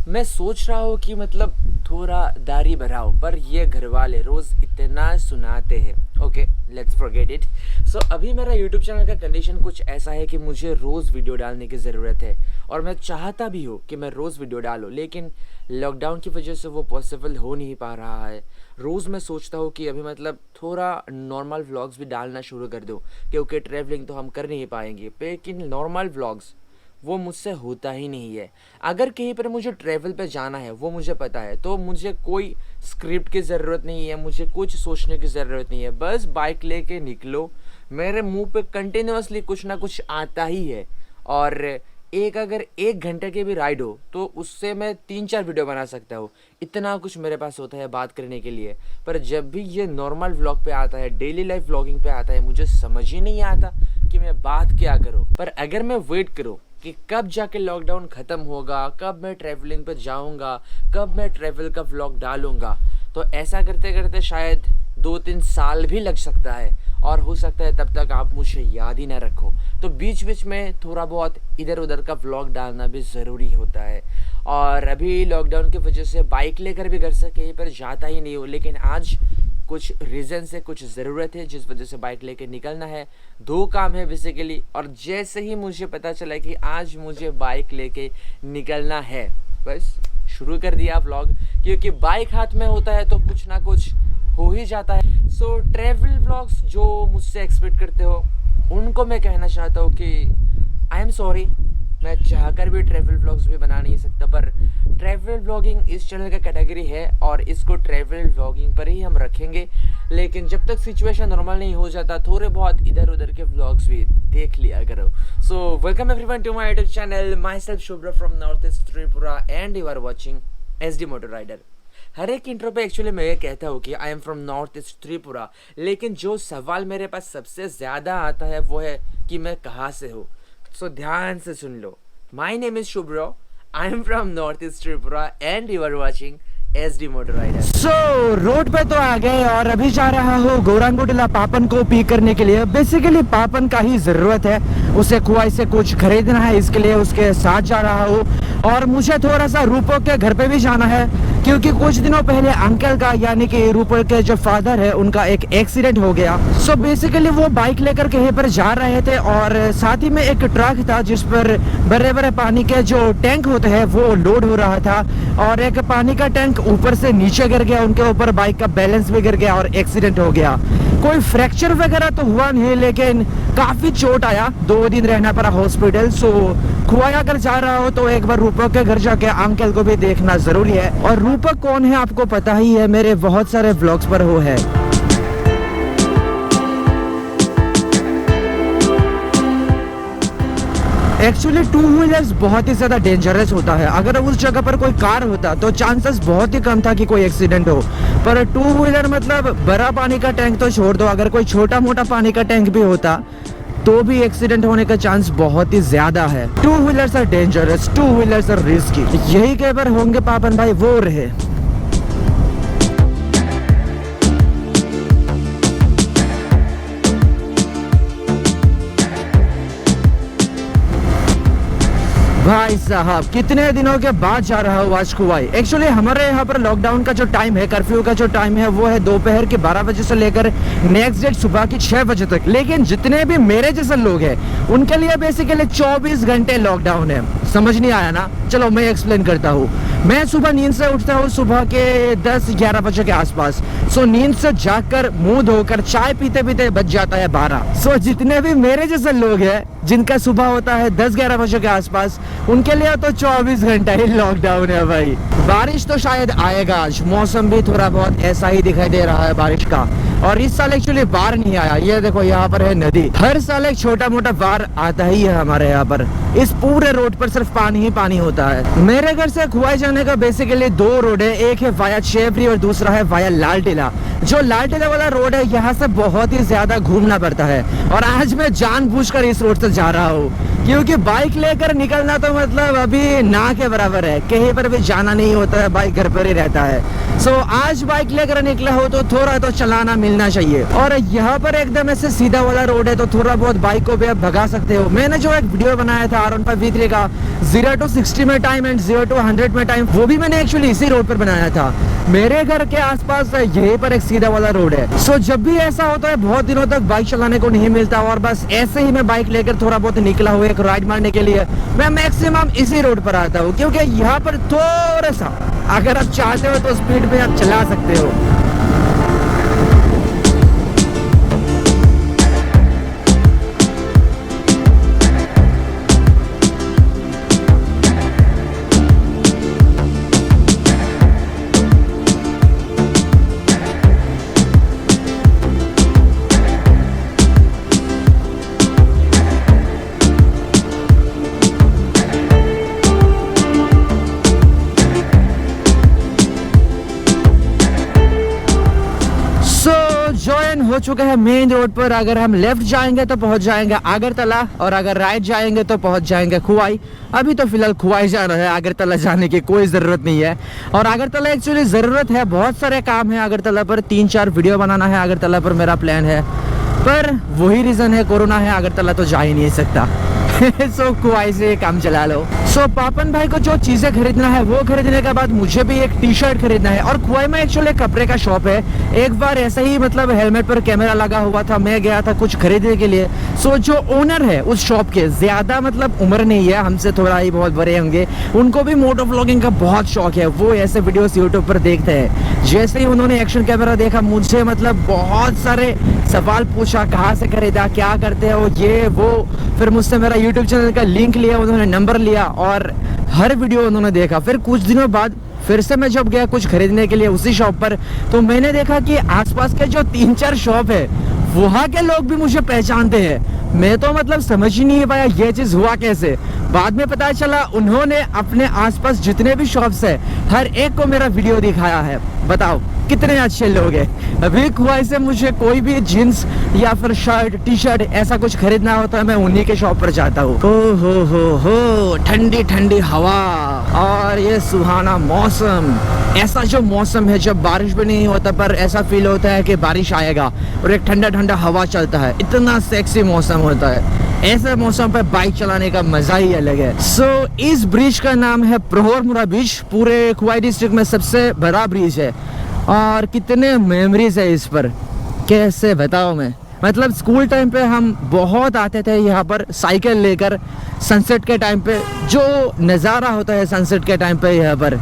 मैं सोच रहा हूँ कि मतलब थोड़ा दाढ़ी बढ़ाओ, पर ये घर वाले रोज़ इतना सुनाते हैं। Okay, let's forget it. So अभी मेरा यूट्यूब चैनल का कंडीशन कुछ ऐसा है कि मुझे रोज़ वीडियो डालने की ज़रूरत है, और मैं चाहता भी हूँ कि मैं रोज़ वीडियो डालूँ, लेकिन लॉकडाउन की वजह से वो पॉसिबल हो नहीं पा रहा है। रोज़ मैं सोचता हूँ कि अभी मतलब थोड़ा नॉर्मल व्लॉग्स भी डालना शुरू कर दूँ, क्योंकि ट्रैवलिंग तो हम कर नहीं पाएंगे, लेकिन नॉर्मल व्लॉग्स वो मुझसे होता ही नहीं है। अगर कहीं पर मुझे ट्रैवल पे जाना है, वो मुझे पता है, तो मुझे कोई स्क्रिप्ट की ज़रूरत नहीं है, मुझे कुछ सोचने की ज़रूरत नहीं है। बस बाइक लेके निकलो, मेरे मुंह पे कंटिन्यूअसली कुछ ना कुछ आता ही है। और अगर 1 घंटे की भी राइड हो तो उससे मैं 3-4 वीडियो बना सकता हूँ। इतना कुछ मेरे पास होता है बात करने के लिए। पर जब भी ये नॉर्मल व्लॉग पे आता है, डेली लाइफ व्लॉगिंग पे आता है, मुझे समझ ही नहीं आता कि मैं बात क्या करूँ। पर अगर मैं वेट करूँ कि कब जाके लॉकडाउन ख़त्म होगा, कब मैं ट्रैवलिंग पे जाऊंगा, कब मैं ट्रैवल का व्लॉग डालूंगा, तो ऐसा करते करते शायद 2-3 साल भी लग सकता है, और हो सकता है तब तक आप मुझे याद ही ना रखो। तो बीच बीच में थोड़ा बहुत इधर उधर का व्लॉग डालना भी ज़रूरी होता है। और अभी लॉकडाउन की वजह से बाइक लेकर भी घर से कहीं पर जाता ही नहीं हूँ, लेकिन आज कुछ रीज़न से, कुछ ज़रूरत है जिस वजह से बाइक लेके निकलना है। 2 काम है बेसिकली, और जैसे ही मुझे पता चला कि आज मुझे बाइक लेके निकलना है, बस शुरू कर दिया व्लॉग। क्योंकि बाइक हाथ में होता है तो कुछ ना कुछ हो ही जाता है। सो ट्रैवल व्लॉग्स जो मुझसे एक्सपेक्ट करते हो, उनको मैं कहना चाहता हूँ कि आई एम सॉरी, मैं चाहकर भी ट्रैवल व्लॉग्स भी बना नहीं सकता। पर ट्रैवल व्लॉगिंग इस चैनल का कैटेगरी है, और इसको ट्रैवल व्लॉगिंग पर ही हम रखेंगे। लेकिन जब तक सिचुएशन नॉर्मल नहीं हो जाता, थोड़े बहुत इधर उधर के व्लॉग्स भी देख लिया करो। So welcome everyone to my YouTube channel, myself Shubhra from north east Tripura, and you are watching SD motor rider. हर एक इंट्रो पे एक्चुअली मैं ये कहता हूँ कि I am from north east Tripura, लेकिन जो सवाल मेरे पास सबसे ज़्यादा आता है वो है कि मैं कहाँ से हूँ। सो ध्यान से सुन लो। My name is Shubhra, I am from north east Tripura, and you are watching SD motor rider. So road पे तो आ गए, और अभी जा रहा हूँ गौरांगुटिला पापन को पिक करने के लिए। बेसिकली पापन का ही जरूरत है, उसे कुआई से कुछ खरीदना है, इसके लिए उसके साथ जा रहा हूँ। और मुझे थोड़ा सा रूपो के घर पे भी जाना है, क्योंकि कुछ दिनों पहले अंकल का, यानी कि रूपो के जो फादर है, उनका एक एक्सीडेंट हो गया। सो बेसिकली वो बाइक लेकर कहीं पर जा रहे थे, और साथ ही में एक ट्रक था जिस पर बड़े बड़े पानी के जो टैंक होते हैं वो लोड हो रहा था, और एक पानी का टैंक ऊपर से नीचे गिर गया, उनके ऊपर बाइक का बैलेंस भी गिर गया और एक्सीडेंट हो गया। कोई फ्रैक्चर वगैरह तो हुआ नहीं, लेकिन काफी चोट आया, 2 दिन रहना पड़ा हॉस्पिटल। सो खुआई अगर जा रहा हो तो एक बार रूपक के घर जाके अंकल को भी देखना जरूरी है। और रूपक कौन है आपको पता ही है, मेरे बहुत सारे व्लॉग्स पर वो है। एक्चुअली 2 व्हीलर्स बहुत ही ज्यादा डेंजरस होता है। अगर उस जगह पर कोई कार होता तो चांसेस बहुत ही कम था कि कोई एक्सीडेंट हो, पर 2 व्हीलर मतलब बड़ा पानी का टैंक तो छोड़ दो, अगर कोई छोटा मोटा पानी का टैंक भी होता तो भी एक्सीडेंट होने का चांस बहुत ही ज्यादा है। 2 wheelers are dangerous, 2 wheelers are risky. यही कई बार होंगे पापन भाई, वो रहे। भाई साहब कितने दिनों के बाद जा रहा हूँ आज कुआई। एक्चुअली हमारे यहाँ पर लॉकडाउन का जो टाइम है, कर्फ्यू का जो टाइम है, वो है दोपहर के 12 बजे से लेकर नेक्स्ट डेट सुबह की 6 बजे तक। लेकिन जितने भी मेरे जैसे लोग हैं उनके लिए बेसिकली 24 घंटे लॉकडाउन है। समझ नहीं आया ना? चलो मैं एक्सप्लेन करता हूँ। मैं सुबह नींद से उठता हूँ सुबह के 10-11 बजे के आसपास। सो नींद से जाकर मुंह धोकर चाय पीते पीते बज जाता है 12। सो जितने भी मेरे जैसे लोग हैं जिनका सुबह होता है 10-11 बजे के आसपास, उनके लिए तो 24 घंटा ही लॉकडाउन है भाई। बारिश तो शायद आएगा आज, मौसम भी थोड़ा बहुत ऐसा ही दिखाई दे रहा है बारिश का। और इस साल एक्चुअली बाढ़ नहीं आया। ये देखो यहाँ पर है नदी। हर साल एक छोटा मोटा बाढ़ आता ही है हमारे यहाँ पर। इस पूरे रोड पर सिर्फ पानी ही पानी होता है। मेरे घर से खुआई जाने का बेसिकली 2 रोड है, एक है वाया शेवरी और दूसरा है वाया लाल टीला। जो लाल टीला वाला रोड है यहाँ से बहुत ही ज्यादा घूमना पड़ता है, और आज मैं जानबूझकर इस रोड से जा रहा हूँ। क्योंकि बाइक लेकर निकलना तो मतलब अभी ना के बराबर है, कहीं पर भी जाना नहीं होता है, बाइक घर पर ही रहता है। सो आज बाइक लेकर निकला हो तो थोड़ा तो चलाना मिलना चाहिए। और यहाँ पर एकदम ऐसे सीधा वाला रोड है तो थोड़ा बहुत बाइक को भी आप भगा सकते हो। मैंने जो एक वीडियो बनाया था R15V3 का 0 to 60 में टाइम एंड 0 to 100 में टाइम, वो भी मैंने एक्चुअली इसी रोड पर बनाया था। मेरे घर के आसपास यहीं पर एक सीधा वाला रोड है। सो जब भी ऐसा होता है, बहुत दिनों तक बाइक चलाने को नहीं मिलता और बस ऐसे ही मैं बाइक लेकर थोड़ा बहुत निकला हुआ एक राइड मारने के लिए, मैं मैक्सिमम इसी रोड पर आता हूँ। क्योंकि यहाँ पर थोड़ा सा अगर आप चाहते हो तो स्पीड में आप चला सकते हो। ज्वाइन हो चुका है मेन रोड पर। अगर हम लेफ्ट जाएंगे तो पहुंच जाएंगे आगरतला और अगर राइट जाएंगे तो पहुंच जाएंगे खुवाई। अभी तो फिलहाल खुवाई जाना है, आगरतला जाने की कोई ज़रूरत नहीं है। और आगरतला एक्चुअली ज़रूरत है, बहुत सारे काम है आगरतला पर, 3-4 वीडियो बनाना है आगरतला पर मेरा प्लान है। पर वही रीज़न है, कोरोना है, आगरतला तो जा ही नहीं सकता। सो खुवाई से काम चला लो। सो पापन भाई को जो चीजें खरीदना है वो खरीदने के बाद मुझे भी एक टी-शर्ट खरीदना है। और खुवाई में एक्चुअली कपड़े का शॉप है। एक बार ऐसे ही मतलब हेलमेट पर कैमरा लगा हुआ था, मैं गया था कुछ खरीदने के लिए। सो जो ओनर है उस शॉप के, ज्यादा मतलब उम्र नहीं है, हमसे थोड़ा ही बहुत बड़े होंगे, उनको भी मोटो व्लॉगिंग का बहुत शौक है। वो ऐसे वीडियोस यूट्यूब पर देखते हैं। जैसे ही उन्होंने एक्शन कैमरा देखा, मुझे मतलब बहुत सारे सवाल पूछा, कहाँ से खरीदा, क्या करते हो, ये वो। फिर मुझसे मेरा यूट्यूब चैनल का लिंक लिया, उन्होंने नंबर लिया और हर वीडियो उन्होंने देखा। फिर कुछ दिनों बाद फिर से मैं जब गया कुछ खरीदने के लिए उसी शॉप पर, तो मैंने देखा कि आसपास के जो 3-4 शॉप है वहाँ के लोग भी मुझे पहचानते हैं। मैं तो मतलब समझ ही नहीं पाया ये चीज़ हुआ कैसे। बाद में पता चला उन्होंने अपने आसपास जितने भी शॉप्स है हर एक को मेरा वीडियो दिखाया है। बताओ कितने अच्छे लोग हैं। अभी खुवाई से मुझे कोई भी जीन्स या फिर शर्ट, टी-शर्ट ऐसा कुछ खरीदना होता है, मैं उन्हीं के शॉप पर जाता हूँ। हो ठंडी ठंडी हवा और ये सुहाना मौसम। ऐसा जो मौसम है जब बारिश भी नहीं होता पर ऐसा फील होता है कि बारिश आएगा और एक ठंडा ठंडा हवा चलता है, इतना सेक्सी मौसम होता है। ऐसे मौसम पर बाइक चलाने का मजा ही अलग है। सो इस ब्रिज का नाम है प्रहोरमुरा ब्रिज, पूरे खुवाई डिस्ट्रिक्ट में सबसे बड़ा ब्रिज है। और कितने मेमोरीज है इस पर, कैसे बताओ मैं। मतलब स्कूल टाइम पे हम बहुत आते थे यहाँ पर साइकिल लेकर, सनसेट के टाइम पे जो नज़ारा होता है सनसेट के टाइम पे, यहाँ पर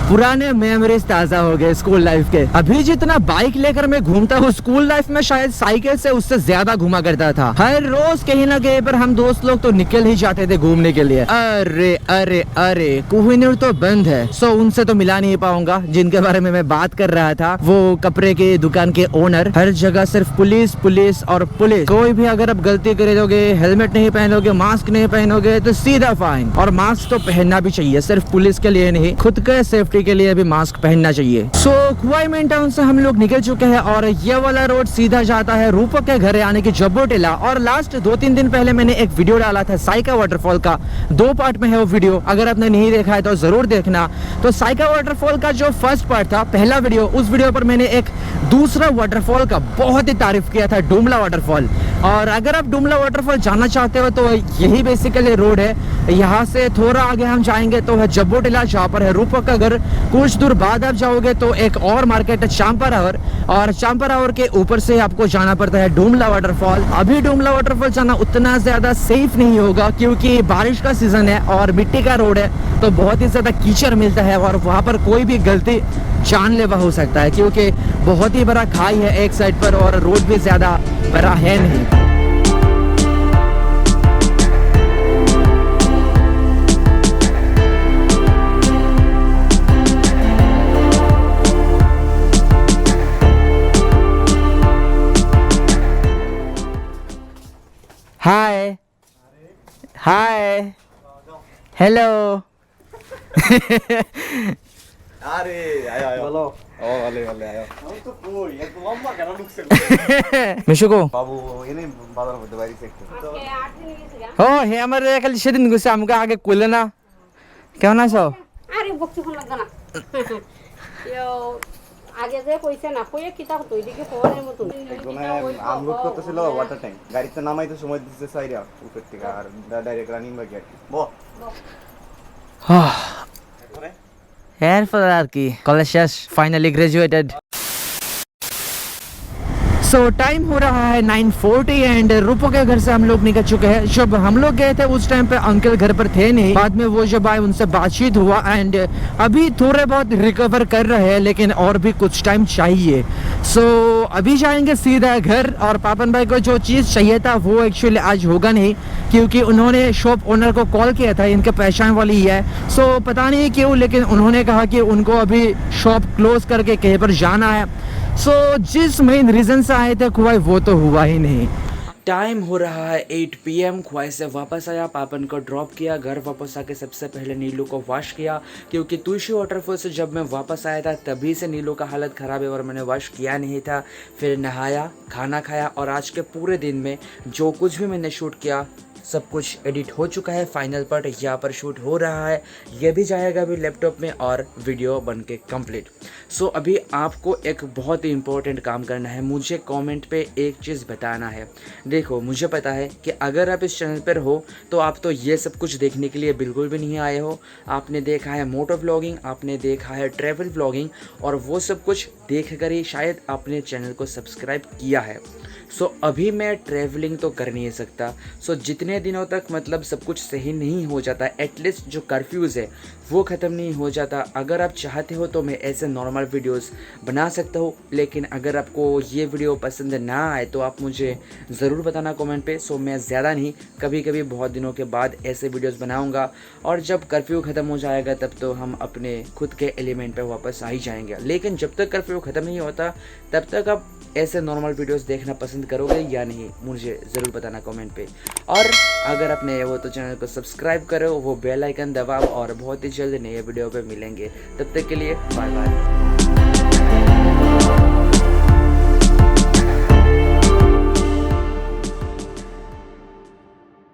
पुराने मेमोरीज ताज़ा हो गए स्कूल लाइफ के। अभी जितना बाइक लेकर मैं घूमता हूँ, स्कूल लाइफ में शायद साइकिल से उससे ज्यादा घुमा करता था। हर रोज कहीं ना कहीं पर हम दोस्त लोग तो निकल ही जाते थे घूमने के लिए। अरे अरे अरे कोहिनूर तो बंद है, सो उनसे तो मिला नहीं पाऊंगा जिनके बारे में मैं बात कर रहा था। वो कपड़े की दुकान के ओनर। हर जगह सिर्फ पुलिस पुलिस और पुलिस। कोई भी अगर आप गलती करोगे, हेलमेट नहीं पहनोगे, मास्क नहीं पहनोगे तो सीधा फाइन। और मास्क तो पहनना भी चाहिए, सिर्फ पुलिस के लिए नहीं, खुद के सेफ्टी के लिए भी मास्क पहनना चाहिए। सो खुवाई मेन टाउन से हम लोग निकल चुके हैं और ये वाला रोड सीधा जाता है रूपक के घर यानी कि जब्बो टीला। और लास्ट 2-3 दिन पहले मैंने एक वीडियो डाला था साइका वाटरफॉल का, 2 पार्ट में है वो वीडियो। अगर आपने नहीं देखा है तो जरूर देखना। तो साइका वाटरफॉल का जो फर्स्ट पार्ट था, पहला वीडियो, उस वीडियो पर मैंने एक दूसरा वाटरफॉल का बहुत ही तारीफ किया था, डुमला वाटरफॉल। और अगर आप डुमला वाटरफॉल जाना चाहते हो तो यही बेसिकली रोड है। यहाँ से थोड़ा आगे हम जाएंगे तो है जब्बो टीला, जहाँ पर है रूपक का घर। कुछ दूर बाद आप जाओगे तो एक और मार्केट है चांपारावर, और चांपारावर के ऊपर से आपको जाना पड़ता है डुमला वाटरफॉल। अभी डुमला वाटरफॉल जाना उतना ज्यादा सेफ नहीं होगा क्योंकि बारिश का सीजन है और मिट्टी का रोड है, तो बहुत ही ज्यादा कीचड़ मिलता है और वहाँ पर कोई भी गलती जानलेवा हो सकता है क्योंकि बहुत ही बड़ा खाई है एक साइड पर और रोड भी ज्यादा बड़ा है नहीं। हाय हाय हेलो। अरे आया आया बोलो মিশুকো বাবু এনে বাজার হতে পারি একটু ও হে আমার খালি সেদিন গেছে আমাকে আগে কইলে না কেমন আছো আরে বকছি ফোন লাগবে না ইয়ো আগে যে কইছে না কইয়ে কিতা হতো এদিকে ফোনের মতো একজনে আনলোড করতেছিল ওয়াটার ট্যাঙ্ক গাড়িতে নামাইতে সময় দিতেছে সাইরা উপর থেকে আর ডাইরেক্ট রানিং বাকি আর কি এরপর আর কি কলেজ শেষ ফাইনালি গ্रेजुएटेड सो टाइम हो रहा है 9:40 एंड रूपो के घर से हम लोग निकल चुके हैं। जब हम लोग गए थे उस टाइम पे अंकल घर पर थे नहीं, बाद में वो जब आए उनसे बातचीत हुआ एंड अभी थोड़े बहुत रिकवर कर रहे हैं लेकिन और भी कुछ टाइम चाहिए। सो अभी जाएंगे सीधा घर और पापन भाई को जो चीज़ चाहिए था वो एक्चुअली आज होगा नहीं क्योंकि उन्होंने शॉप ओनर को कॉल किया था, इनके पहचान वाली ही है। सो पता नहीं क्यों लेकिन उन्होंने कहा कि उनको अभी शॉप क्लोज करके कहीं पर जाना है। सो जिस मेन रीज़न से आए थे खुआई वो तो हुआ ही नहीं। टाइम हो रहा है 8 PM। ख्वाहिश से वापस आया, पापन को ड्रॉप किया, घर वापस आके सबसे पहले नीलू को वॉश किया क्योंकि तुलसी वाटरफॉल से जब मैं वापस आया था तभी से नीलू का हालत ख़राब है और मैंने वॉश किया नहीं था। फिर नहाया, खाना खाया और आज के पूरे दिन में जो कुछ भी मैंने शूट किया सब कुछ एडिट हो चुका है। फाइनल पार्ट यहाँ पर शूट हो रहा है, ये भी जाएगा अभी लैपटॉप में और वीडियो बन के कम्प्लीट। सो अभी आपको एक बहुत ही इम्पोर्टेंट काम करना है, मुझे कमेंट पे एक चीज़ बताना है। देखो मुझे पता है कि अगर आप इस चैनल पर हो तो आप तो ये सब कुछ देखने के लिए बिल्कुल भी नहीं आए हो। आपने देखा है मोटो व्लॉगिंग, आपने देखा है ट्रैवल व्लॉगिंग और वो सब कुछ देख कर ही शायद आपने चैनल को सब्सक्राइब किया है। सो अभी मैं ट्रैवलिंग तो कर नहीं सकता। सो जितने दिनों तक मतलब सब कुछ सही नहीं हो जाता, एटलीस्ट जो कर्फ्यूज़ है वो ख़त्म नहीं हो जाता, अगर आप चाहते हो तो मैं ऐसे नॉर्मल वीडियोस बना सकता हूँ। लेकिन अगर आपको ये वीडियो पसंद ना आए तो आप मुझे ज़रूर बताना कमेंट पे। सो मैं ज़्यादा नहीं, कभी कभी बहुत दिनों के बाद ऐसे वीडियोस बनाऊँगा और जब कर्फ्यू ख़त्म हो जाएगा तब तो हम अपने खुद के एलिमेंट पे वापस आ ही जाएंगे। लेकिन जब तक कर्फ्यू ख़त्म नहीं होता तब तक आप ऐसे नॉर्मल वीडियोस देखना पसंद करोगे या नहीं, मुझे ज़रूर बताना कमेंट पे। और अगर आपने वो तो चैनल को सब्सक्राइब करो, वो बेल आइकन दबाओ और बहुत ही जल्द नए वीडियो पे मिलेंगे। तब तक के लिए बाय बाय।